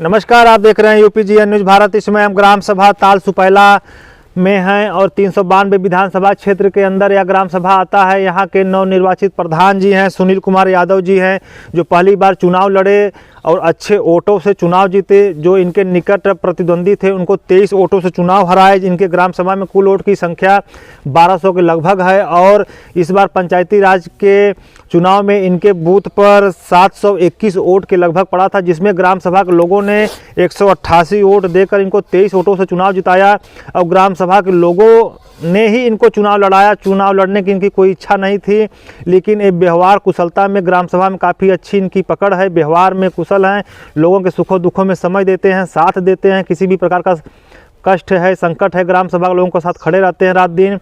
नमस्कार, आप देख रहे हैं यूपीजीएन न्यूज भारत। इसमें हम ग्राम सभा ताल सुपैला में हैं और 392 विधानसभा क्षेत्र के अंदर यह ग्राम सभा आता है। यहाँ के नवनिर्वाचित प्रधान जी हैं, सुनील कुमार यादव जी हैं, जो पहली बार चुनाव लड़े और अच्छे वोटों से चुनाव जीते। जो इनके निकट प्रतिद्वंदी थे उनको 23 वोटों से चुनाव हराए। इनके ग्राम सभा में कुल वोट की संख्या 1200 के लगभग है और इस बार पंचायती राज के चुनाव में इनके बूथ पर 721 वोट के लगभग पड़ा था, जिसमें ग्राम सभा के लोगों ने 188 वोट देकर इनको 23 वोटों से चुनाव जिताया। और ग्राम सभा के लोगों ने ही इनको चुनाव लड़ाया। चुनाव लड़ने की इनकी कोई इच्छा नहीं थी, लेकिन ये व्यवहार कुशलता में ग्राम सभा में काफ़ी अच्छी इनकी पकड़ है। व्यवहार में कुशल हैं, लोगों के सुखों दुखों में समय देते हैं, साथ देते हैं। किसी भी प्रकार का कष्ट है, संकट है, ग्राम सभा के लोगों के साथ खड़े रहते हैं रात दिन।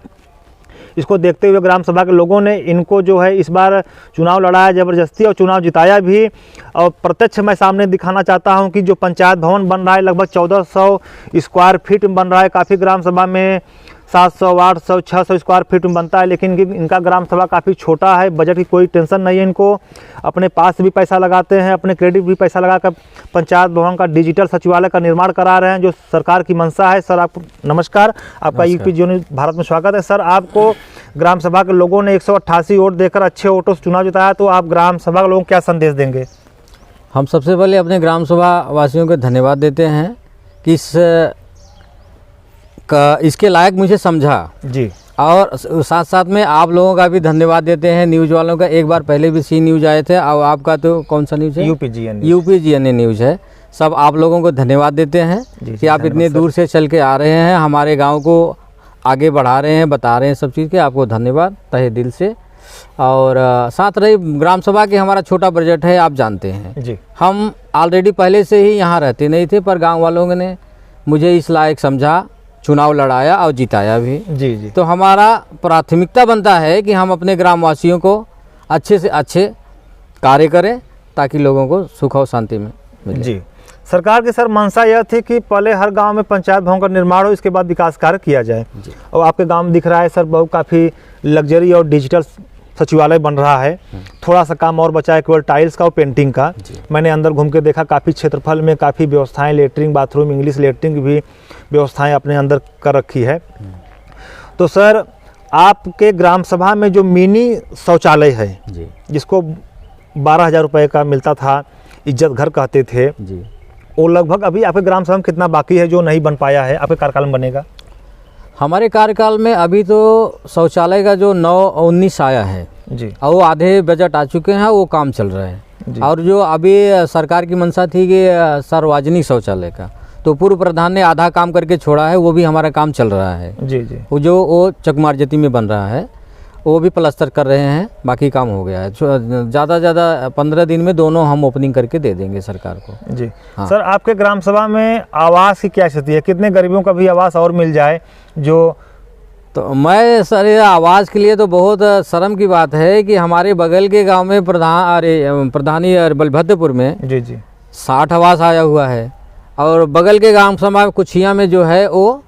इसको देखते हुए ग्राम सभा के लोगों ने इनको जो है इस बार चुनाव लड़ाया ज़बरदस्ती और चुनाव जिताया भी। और प्रत्यक्ष मैं सामने दिखाना चाहता हूं कि जो पंचायत भवन बन रहा है लगभग 1400 स्क्वायर फीट में बन रहा है। काफ़ी ग्राम सभा में 700, 800, 600 स्क्वायर फीट में बनता है, लेकिन इनका ग्राम सभा काफ़ी छोटा है। बजट की कोई टेंशन नहीं है इनको। अपने पास भी पैसा लगाते हैं, अपने क्रेडिट भी पैसा लगाकर पंचायत भवन का डिजिटल सचिवालय का निर्माण करा रहे हैं, जो सरकार की मंशा है। सर, आप नमस्कार, आपका यूपीजीएन भारत में स्वागत है। सर, आपको ग्राम सभा के लोगों ने 188 वोट देकर अच्छे वोटों से चुनाव जिताया, तो आप ग्राम सभा के लोगों को क्या संदेश देंगे? हम सबसे पहले अपने ग्राम सभा वासियों को धन्यवाद देते हैं कि इसके लायक मुझे समझा जी, और साथ साथ में आप लोगों का भी धन्यवाद देते हैं, न्यूज़ वालों का। एक बार पहले भी सी न्यूज़ आए थे और आपका तो कौन सा न्यूज़ है? यूपीजीएन न्यूज़ है। सब आप लोगों को धन्यवाद देते हैं कि आप इतने दूर से चल के आ रहे हैं, हमारे गांव को आगे बढ़ा रहे हैं, बता रहे हैं सब चीज़ के। आपको धन्यवाद तहे दिल से। और साथ रही ग्राम सभा की, हमारा छोटा बजट है, आप जानते हैं जी। हम ऑलरेडी पहले से ही यहाँ रहते नहीं थे, पर गाँव वालों ने मुझे इस लायक समझा, चुनाव लड़ाया और जिताया भी जी। तो हमारा प्राथमिकता बनता है कि हम अपने ग्रामवासियों को अच्छे से अच्छे कार्य करें ताकि लोगों को सुख और शांति में मिले जी। सरकार की सर मंशा यह थी कि पहले हर गांव में पंचायत भवन का निर्माण हो, इसके बाद विकास कार्य किया जाए। और आपके गांव में दिख रहा है सर, बहुत काफ़ी लग्जरी और डिजिटल सचिवालय बन रहा है। थोड़ा सा काम और बचा है, केवल टाइल्स का और पेंटिंग का। मैंने अंदर घूम के देखा, काफ़ी क्षेत्रफल में काफ़ी व्यवस्थाएं, लेटरिन, बाथरूम, इंग्लिश लेटरिन की भी व्यवस्थाएं अपने अंदर कर रखी है। तो सर, आपके ग्राम सभा में जो मिनी शौचालय है जी, जिसको 12,000 रुपये का मिलता था, इज्जत घर कहते थे जी, वो लगभग अभी आपके ग्राम सभा में कितना बाकी है जो नहीं बन पाया है? आपके कार्यकाल में बनेगा? हमारे कार्यकाल में अभी तो शौचालय का जो 9-19 आया है जी, और वो आधे बजट आ चुके हैं, वो काम चल रहा है। और जो अभी सरकार की मंशा थी कि सार्वजनिक शौचालय का, तो पूर्व प्रधान ने आधा काम करके छोड़ा है, वो भी हमारा काम चल रहा है जी। वो चकमारजती में बन रहा है, वो भी प्लास्टर कर रहे हैं, बाकी काम हो गया है। ज़्यादा 15 दिन में दोनों हम ओपनिंग करके दे देंगे सरकार को जी। हाँ। सर, आपके ग्राम सभा में आवास की क्या स्थिति है? कितने गरीबों का भी आवास और मिल जाए जो? तो मैं सर, आवाज़ के लिए तो बहुत शर्म की बात है कि हमारे बगल के गांव में प्रधानी बलभद्रपुर में जी 60 आवास आया हुआ है, और बगल के ग्राम सभा कुछिया में जो है वो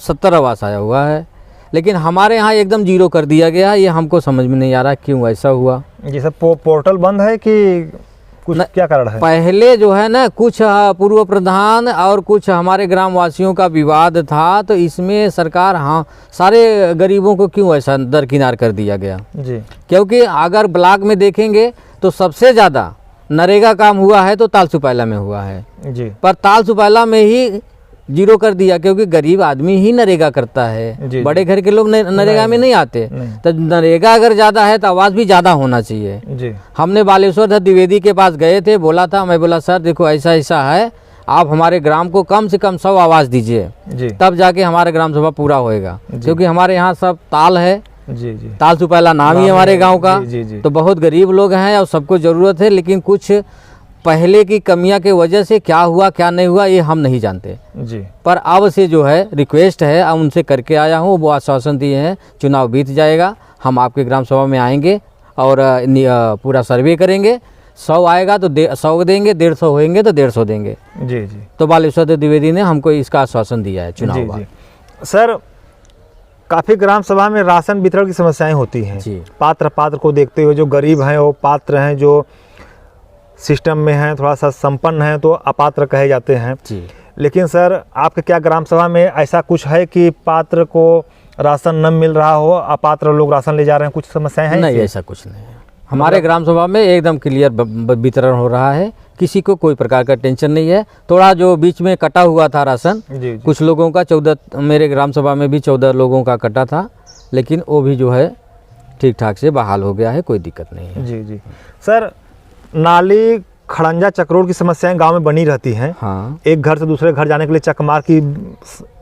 70 आवास आया हुआ है, लेकिन हमारे यहाँ एकदम जीरो कर दिया गया। ये हमको समझ में नहीं आ रहा क्यों ऐसा हुआ। ये सब पोर्टल बंद है कि कुछ क्या कारण है? पहले जो है ना, कुछ पूर्व प्रधान और कुछ हमारे ग्रामवासियों का विवाद था, तो इसमें सरकार सारे गरीबों को क्यों ऐसा दरकिनार कर दिया गया जी? क्योंकि अगर ब्लॉक में देखेंगे तो सबसे ज़्यादा नरेगा काम हुआ है तो ताल सुपैला में हुआ है जी, पर ताल सुपैला में ही जीरो कर दिया, क्योंकि गरीब आदमी ही नरेगा करता है जी, बड़े घर के लोग नरेगा में नहीं आते। तो नरेगा अगर ज़्यादा है तो आवाज़ भी ज़्यादा होना चाहिए जी। हमने बालेश्वर द्विवेदी के पास गए थे, बोला था, मैं बोला सर देखो ऐसा ऐसा है, आप हमारे ग्राम को कम से कम 100 आवाज़ दीजिए, तब जाके हमारा ग्राम सभा पूरा होएगा। क्योंकि हमारे यहाँ सब ताल है जी, ताल सुपैला नाम ही हमारे गाँव का जी। तो बहुत गरीब लोग हैं और सबको ज़रूरत है, लेकिन कुछ पहले की कमियां के वजह से क्या हुआ क्या नहीं हुआ ये हम नहीं जानते जी। पर अब से जो है रिक्वेस्ट है, अब उनसे करके आया हूँ, वो आश्वासन दिए हैं चुनाव बीत जाएगा, हम आपके ग्राम सभा में आएंगे और पूरा सर्वे करेंगे। 100 आएगा तो 100 देंगे, 150 होंगे तो 150 देंगे जी। तो बालेश्वर द्विवेदी ने हमको इसका आश्वासन दिया है चुनाव बाद। सर, काफ़ी ग्राम सभा में राशन वितरण की समस्याएं होती हैं जी। पात्र को देखते हुए जो गरीब हैं वो पात्र हैं, जो सिस्टम में हैं, थोड़ा सा संपन्न हैं, तो अपात्र कहे जाते हैं। जी। लेकिन सर आपके क्या ग्राम सभा में ऐसा कुछ है कि पात्र को राशन न मिल रहा हो, अपात्र लोग राशन ले जा रहे हैं, कुछ समस्याएं हैं? नहीं, ऐसा कुछ नहीं है। हमारे ग्राम सभा में एकदम क्लियर वितरण हो रहा है, किसी को कोई प्रकार का टेंशन नहीं है। थोड़ा जो बीच में कटा हुआ था राशन, जी। कुछ लोगों का 14, मेरे ग्राम सभा में भी 14 लोगों का कटा था, लेकिन वो भी जो है ठीक ठाक से बहाल हो गया है, कोई दिक्कत नहीं है। जी जी। सर नाली खड़ंजा चक्रोड़ की समस्याएं गांव में बनी रहती हैं। हाँ एक घर से दूसरे घर जाने के लिए चकमार की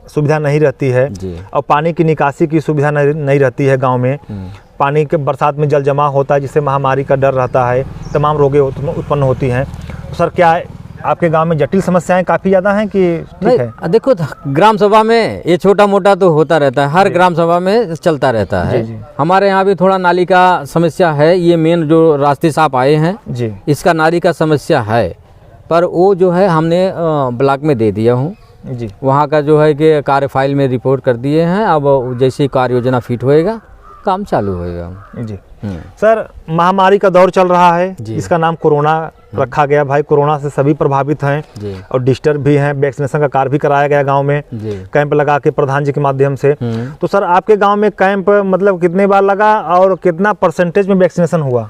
सुविधा नहीं रहती है, जी। और पानी की निकासी की सुविधा नहीं रहती है गांव में। पानी के बरसात में जल जमा होता है, जिससे महामारी का डर रहता है, तमाम रोगें उत्पन्न होती हैं। तो सर क्या आपके गांव में जटिल समस्याएं काफ़ी ज़्यादा हैं कि ठीक है? देखो ग्राम सभा में ये छोटा मोटा तो होता रहता है, हर ग्राम सभा में चलता रहता है। जी। हमारे यहाँ भी थोड़ा नाली का समस्या है, ये मेन जो रास्ते साफ आए हैं जी। इसका नाली का समस्या है, पर वो जो है हमने ब्लॉक में दे दिया हूँ। जी। वहाँ का जो है कि कार्य फाइल में रिपोर्ट कर दिए हैं, अब जैसे ही कार्य योजना फिट होएगा काम चालू होएगा। जी। सर महामारी का दौर चल रहा है, इसका नाम कोरोना रखा गया। भाई कोरोना से सभी प्रभावित हैं जी। और डिस्टर्ब भी हैं। वैक्सीनेशन का कार्य भी कराया गया गांव में, कैंप लगा के प्रधान जी के माध्यम से। तो सर आपके गांव में कैंप मतलब कितने बार लगा और कितना परसेंटेज में वैक्सीनेशन हुआ?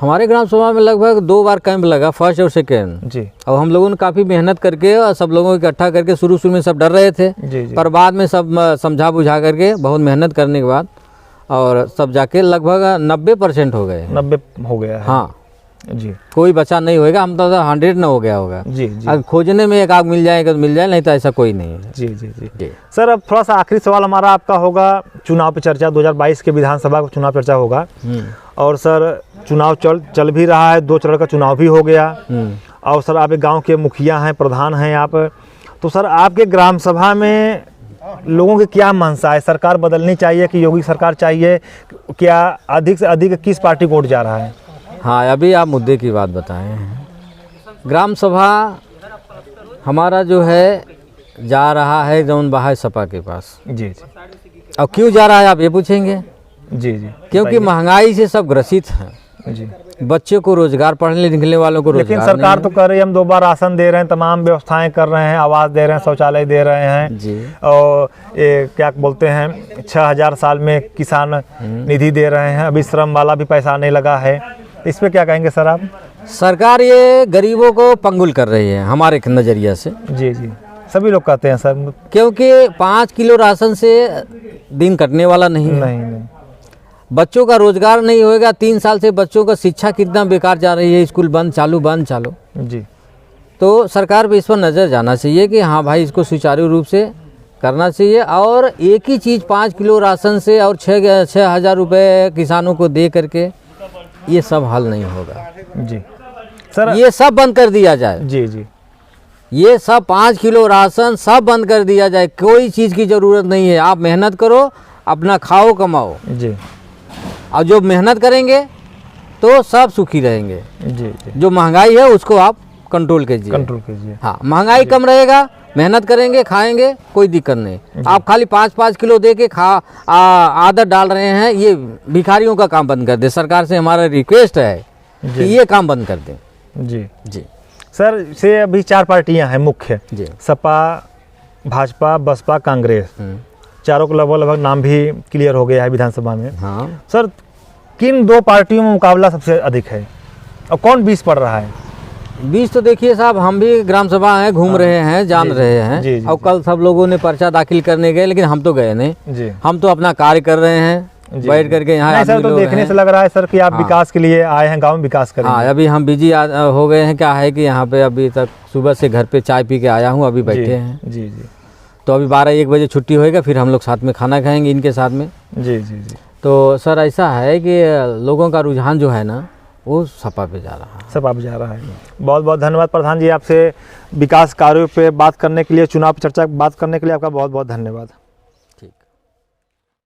हमारे ग्राम सभा में लगभग 2 बार कैंप लगा, फर्स्ट और सेकेंड। जी। और हम लोगों ने काफ़ी मेहनत करके और सब लोगों को इकट्ठा करके, शुरू में सब डर रहे थे, जी। पर बाद में सब समझा बुझा करके बहुत मेहनत करने के बाद और सब जाके लगभग 90% हो गए। 90 हो गया है? हाँ जी। कोई बचा नहीं होएगा, हम तो 100 न हो गया होगा। जी जी। अब खोजने में एक आग मिल जाएगा तो मिल जाए, नहीं तो ऐसा कोई नहीं है। जी जी जी। सर अब थोड़ा सा आखिरी सवाल हमारा आपका होगा, चुनाव पे चर्चा 2022 के विधानसभा का चुनाव चर्चा होगा। और सर चुनाव चल भी रहा है, 2 चरण का चुनाव भी हो गया। और सर आप एक गाँव के मुखिया हैं, प्रधान हैं आप, तो सर आपके ग्राम सभा में लोगों की क्या मंशा है? सरकार बदलनी चाहिए कि योगी सरकार चाहिए? क्या अधिक से अधिक किस पार्टी को वोट जा रहा है? हाँ, अभी आप मुद्दे की बात बताएं। ग्राम सभा हमारा जो है जा रहा है जौन बहा सपा के पास। जी जी। अब क्यों जा रहा है आप ये पूछेंगे? जी जी। क्योंकि महंगाई से सब ग्रसित हैं। जी। बच्चों को रोजगार, पढ़ने लिखने वालों को रोजगार। लेकिन सरकार तो कर रही है, हम 2 बार राशन दे रहे हैं, तमाम व्यवस्थाएं कर रहे हैं, आवास दे रहे हैं, शौचालय दे रहे हैं जी। और ये क्या बोलते हैं 6000 साल में किसान निधि दे रहे हैं, अभी श्रम वाला भी पैसा आने लगा है। इस पे क्या कहेंगे सर आप? सरकार ये गरीबों को पंगुल कर रही है हमारे नज़रिया से। जी जी, सभी लोग कहते हैं सर। क्योंकि 5 किलो राशन से दिन कटने वाला नहीं है। नहीं। बच्चों का रोजगार नहीं होएगा। 3 साल से बच्चों का शिक्षा कितना बेकार जा रही है, स्कूल बंद चालू। जी। तो सरकार पे इस पर नज़र जाना चाहिए कि हाँ भाई इसको सुचारू रूप से करना चाहिए। और एक ही चीज़ 5 किलो राशन से और 6,000 रुपये किसानों को दे करके ये सब हल नहीं होगा। जी सर, ये सब बंद कर दिया जाए। जी जी। ये सब 5 किलो राशन सब बंद कर दिया जाए, कोई चीज़ की ज़रूरत नहीं है। आप मेहनत करो, अपना खाओ कमाओ जी। और जो मेहनत करेंगे तो सब सुखी रहेंगे। जी जी। जो महंगाई है उसको आप कंट्रोल कीजिए। हाँ, महंगाई कम रहेगा, मेहनत करेंगे, खाएंगे, कोई दिक्कत नहीं। आप खाली 5-5 किलो दे के आदत डाल रहे हैं, ये भिखारियों का काम बंद कर दे। सरकार से हमारा रिक्वेस्ट है कि ये काम बंद कर दें। जी जी सर, से अभी 4 पार्टियां हैं मुख्य, जी। सपा, भाजपा, बसपा, कांग्रेस। चारों को लगभग नाम भी क्लियर हो गया है विधानसभा में। हाँ सर, किन 2 पार्टियों में मुकाबला सबसे अधिक है और कौन 20 पड़ रहा है? 20 तो देखिए साहब, हम भी ग्राम सभा हैं, घूम रहे हैं, जान रहे हैं। और कल सब लोगों ने पर्चा दाखिल करने गए, लेकिन हम तो गए नहीं जी। हम तो अपना कार्य कर रहे हैं बैठ करके यहाँ। सर तो देखने से लग रहा है सर कि आप विकास के लिए आए हैं, गांव में विकास करेंगे। हाँ, अभी हम बिजी हो गए हैं। क्या है कि यहाँ पे अभी तक सुबह से घर पे चाय पी के आया हूँ, अभी बैठे हैं। जी जी। तो अभी 12-1 बजे छुट्टी होएगा, फिर हम लोग साथ में खाना खाएंगे इनके साथ में। जी जी जी। तो सर ऐसा है कि लोगों का रुझान जो है ना वो सपा पे जा रहा है। सपा पे जा रहा है। बहुत बहुत धन्यवाद प्रधान जी, आपसे विकास कार्यों पे बात करने के लिए, चुनाव पे चर्चा बात करने के लिए आपका बहुत बहुत धन्यवाद।